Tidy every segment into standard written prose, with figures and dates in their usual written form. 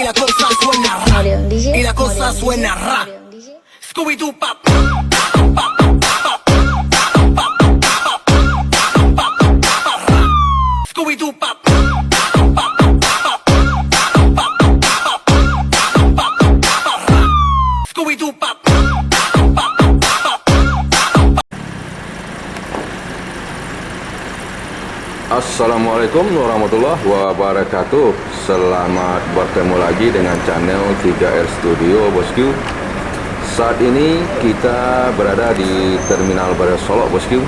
la cosa suena ra, y la cosa suena ra. Scooby-Doo pop. Scooby-Doo pop. Scooby-Doo pop. Assalamualaikum warahmatullahi wabarakatuh. Selamat bertemu lagi dengan channel 3R Studio bosku. Saat ini kita berada di Terminal Bandara Solok bosku,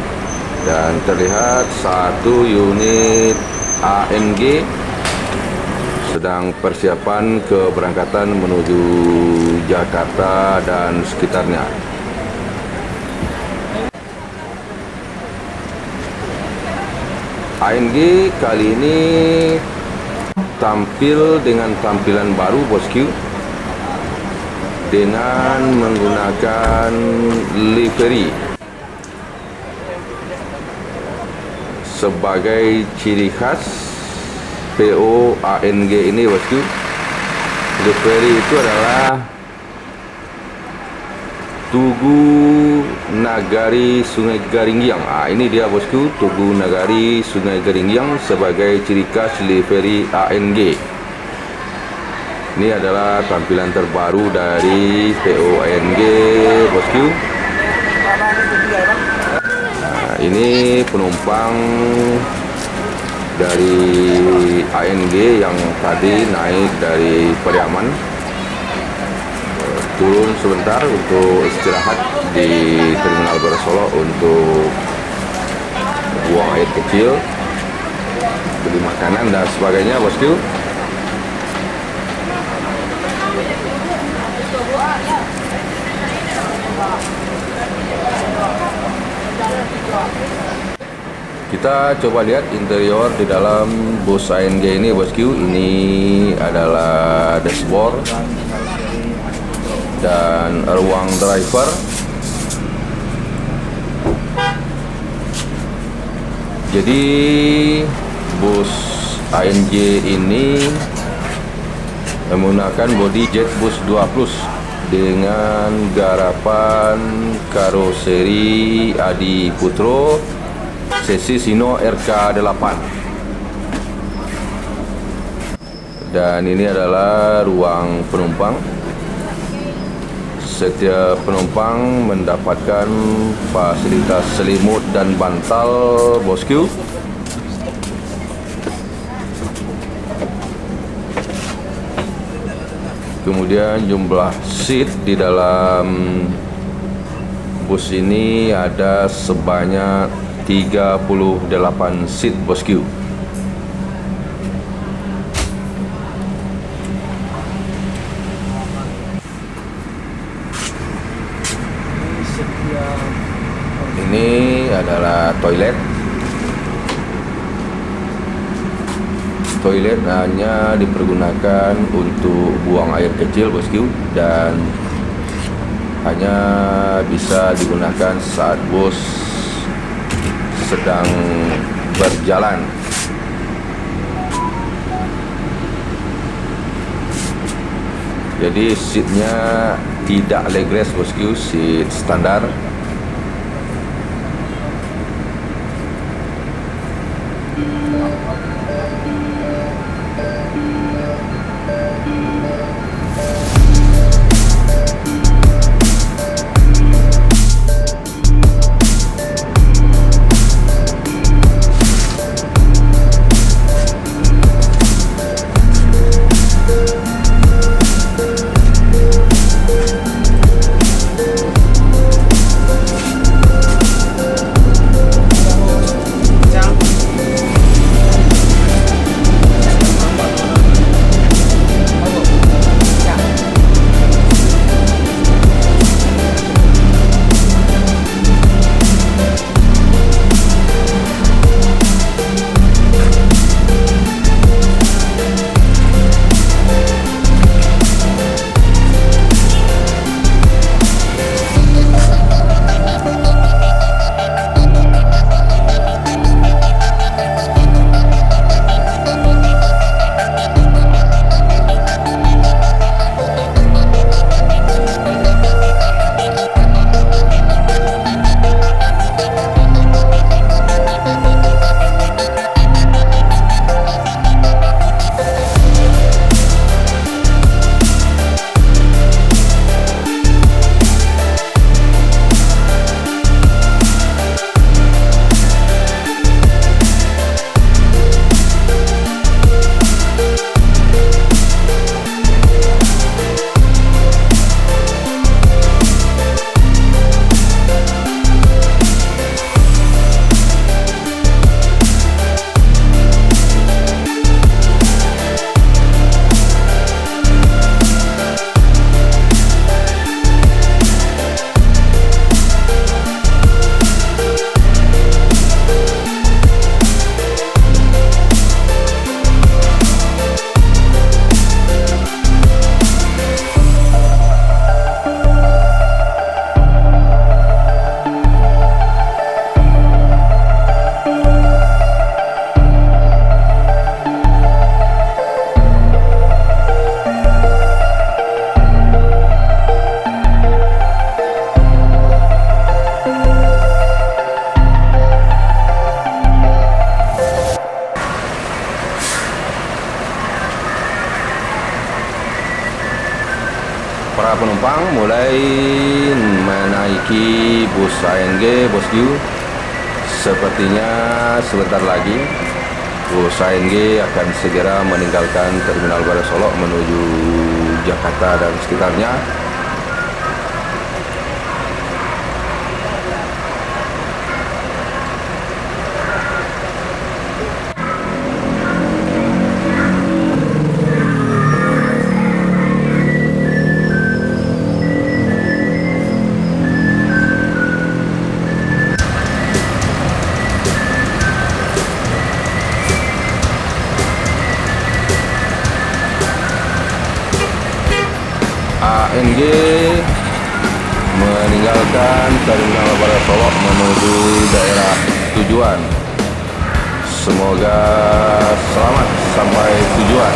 dan terlihat satu unit ANG sedang persiapan keberangkatan menuju Jakarta dan sekitarnya. ANG kali ini tampil dengan tampilan baru bosku, dengan menggunakan livery sebagai ciri khas PO ANG ini bosku. Livery itu adalah Tugu Nagari Sungai Garingyang. Ini dia bosku, Tugu Nagari Sungai Garingyang sebagai ciri khas livery ANG. Ini adalah tampilan terbaru dari PO ANG bosku. Ini penumpang dari ANG yang tadi naik dari Pariaman, turun sebentar untuk istirahat di Terminal Bandara Solok untuk buang air kecil, beli makanan dan sebagainya bosku. Kita coba lihat interior di dalam bus ANG ini bosku. Ini adalah dashboard dan ruang driver. Jadi bus ANG ini menggunakan bodi Jetbus 2 Plus dengan garapan karoseri Adi Putro, sesi Sino RK8. Dan ini adalah ruang penumpang. Setiap penumpang mendapatkan fasilitas selimut dan bantal bosku. Kemudian jumlah seat di dalam bus ini ada sebanyak 38 seat bosku. Ini adalah toilet. Toilet hanya dipergunakan untuk buang air kecil bosku, dan hanya bisa digunakan saat bus sedang berjalan. Jadi seatnya tidak legress bosku, seat standar. para penumpang mulai menaiki bus ANG bosku. Sepertinya sebentar lagi bus ANG akan segera meninggalkan Terminal Baru Solok menuju Jakarta dan sekitarnya. ANG meninggalkan Terminal Baru Solok menuju daerah tujuan. Semoga selamat sampai tujuan.